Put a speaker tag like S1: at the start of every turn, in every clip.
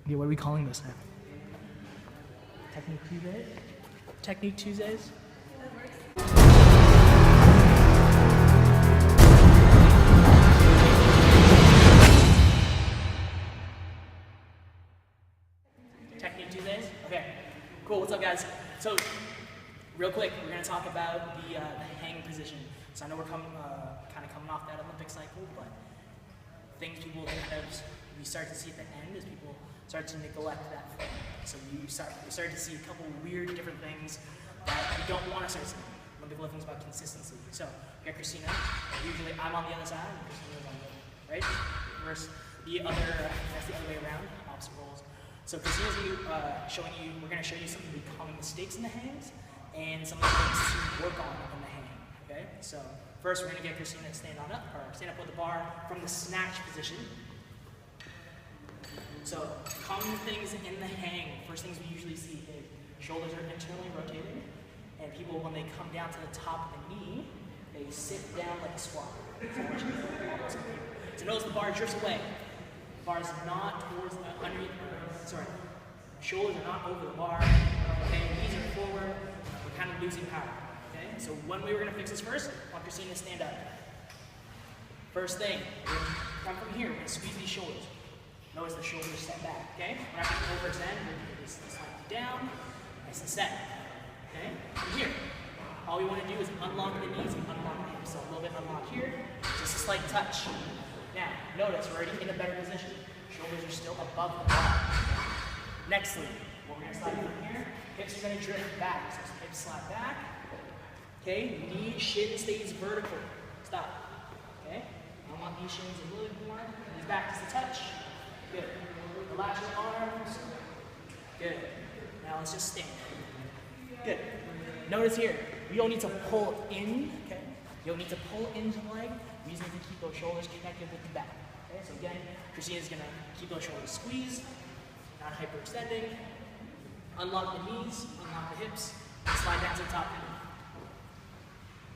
S1: Yeah, what are we calling this now? Technique Tuesdays? Technique Tuesdays? Technique Tuesdays? Okay, cool. What's up, guys? So, real quick, we're going to talk about the hang position. So I know we're kind of coming off that Olympic cycle, but things people we start to see at the end is people start to neglect that form. So we start to see a couple weird different things that we don't want to start seeing. Olympic lifting is about consistency. So we got Christina. Usually I'm on the other side and Christina's on the other, right? Versus the other, that's the other way around, opposite roles. So Christina's we're going to show you some of the common mistakes in the hangs and some of the things to work on in the hang. Okay? So first we're going to get Christina to stand up with the bar from the snatch position. So common things in the hang, first things we usually see is shoulders are internally rotated, and people, when they come down to the top of the knee, they sit down like a squat. So notice the bar drifts away. The bar is not towards the underneath, shoulders are not over the bar. Okay, knees are forward, we're kind of losing power. Okay, so one way we're going to fix this first, I want Christina to stand up. First thing, we're going to come from here, we're going to squeeze these shoulders. Notice the shoulders step back, okay? We're not going to overextend, we're going to just slide down, nice and set, okay? From here, all we want to do is unlock the knees and unlock the hips. So a little bit unlock here, just a slight touch. Now, notice we're already in a better position. Shoulders are still above the bar. Nextly, we're going to slide from here, hips are going to drift back. So hips slide back, okay? Knee, shin stays vertical. Stop, okay? I want these shins a little bit more. Knees back just a touch. Good. Relax your arms. Good. Now let's just stand. Good. Notice here, we don't need to pull in, okay? You don't need to pull into the leg. We just need to keep those shoulders connected with the back. Okay, so again, Christina's gonna keep those shoulders squeezed, not hyperextending. Unlock the knees, unlock the hips, and slide down to the top.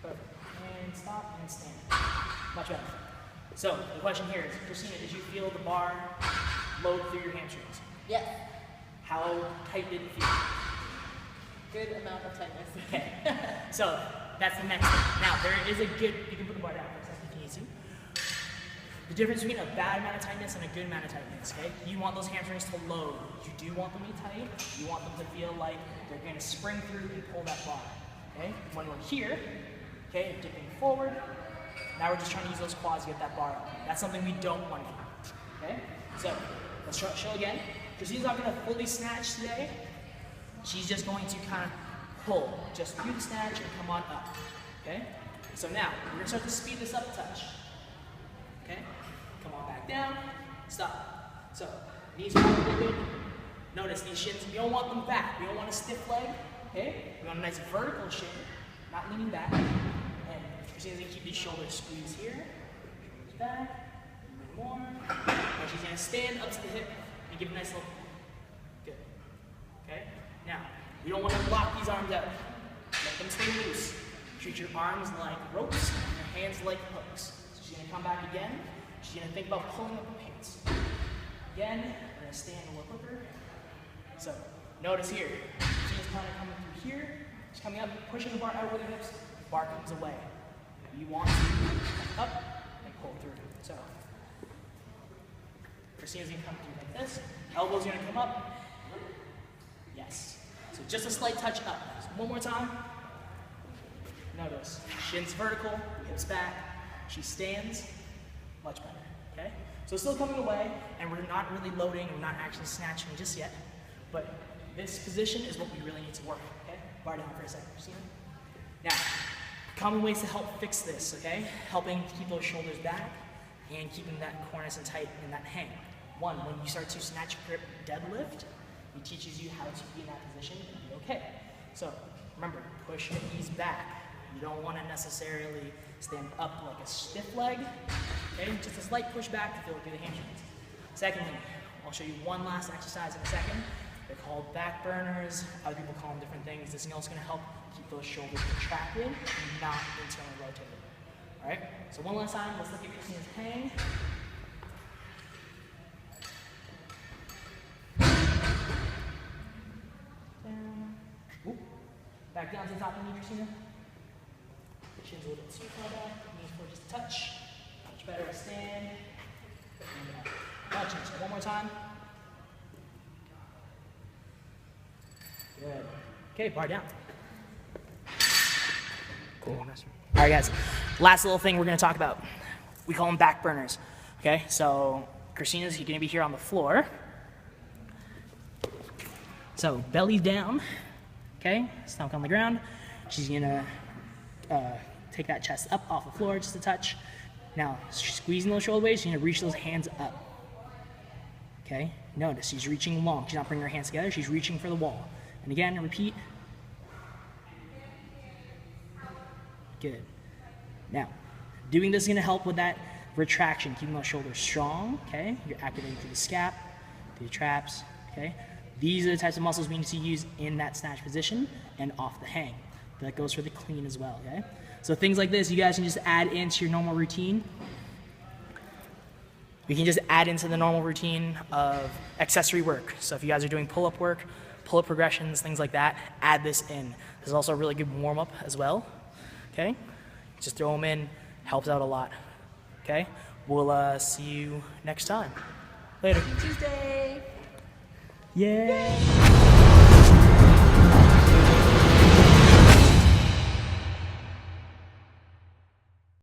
S1: Perfect. And stop and stand. Much better. So the question here is, Christina, did you feel the bar load through your hamstrings?
S2: Yes.
S1: How tight did it feel?
S2: Good amount of tightness.
S1: Okay. So that's the next thing. Now there is a good, you can put the bar down for a second if you need to. The difference between a bad amount of tightness and a good amount of tightness, okay? You want those hamstrings to load. You do want them to be tight. You want them to feel like they're going to spring through and pull that bar, okay? When we're here, okay, dipping forward, now we're just trying to use those quads to get that bar up. That's something we don't want to do, okay? So let's show again. Christina's not going to fully snatch today. She's just going to kind of pull, just through the snatch and come on up, okay? So now, we're going to start to speed this up a touch, okay? Come on back down, stop. So, knees are really good. Notice these shins, we don't want them back. We don't want a stiff leg, okay? We want a nice vertical shin, not leaning back. And Christina's going to keep these shoulders squeezed here, shoulders back, a little more. And she's going to stand up to the hip and give a nice little, good, okay? Now, we don't want to lock these arms out. Let them stay loose. Treat your arms like ropes and your hands like hooks. So she's going to come back again. She's going to think about pulling up her pants. Again, we're going to stand a little quicker. So, notice here. She's kind of coming through here. She's coming up, pushing the bar out with her hips. The bar comes away. You want to come up and pull through. So, Christina's going to come through like this. Elbows are going to come up. Yes. So just a slight touch up. So one more time. Notice, shins vertical, hips back. She stands, much better, okay? So it's still coming away, and we're not really loading, we're not actually snatching just yet, but this position is what we really need to work, okay? Bar down for a second, Christina. Now, common ways to help fix this, okay? Helping to keep those shoulders back and keeping that core nice and tight in that hang. One, when you start to snatch, grip, deadlift, he teaches you how to be in that position and be okay. So remember, push the knees back. You don't want to necessarily stand up like a stiff leg. Okay, just a slight push back to feel through the hamstrings. Secondly, I'll show you one last exercise in a second. They're called back burners. Other people call them different things. This is also going to help keep those shoulders contracted and not internally rotated. All right. So one last time, let's look at Christina's hang. Back down to the top of the knee, Christina. Chin's a little bit too far back. Knees forward just a touch. Much better. Stand. And up. Watch it. So one more time. Good. Okay, bar down. Cool. All right, guys. Last little thing we're going to talk about. We call them back burners. Okay, so Christina's going to be here on the floor. So belly down. Okay, stomach on the ground. She's going to take that chest up off the floor just a touch. Now, she's squeezing those shoulder blades. She's going to reach those hands up. Okay, notice she's reaching long. She's not bringing her hands together. She's reaching for the wall. And again, repeat. Good. Now, doing this is going to help with that retraction, keeping those shoulders strong, okay? You're activating through the scap, through the traps, okay? These are the types of muscles we need to use in that snatch position and off the hang. That goes for the clean as well, okay? So things like this, you guys can just add into your normal routine. We can just add into the normal routine of accessory work. So if you guys are doing pull-up work, pull-up progressions, things like that, add this in. This is also a really good warm-up as well, okay? Just throw them in, helps out a lot, okay? We'll see you next time. Later.
S2: Tuesday.
S1: Yay!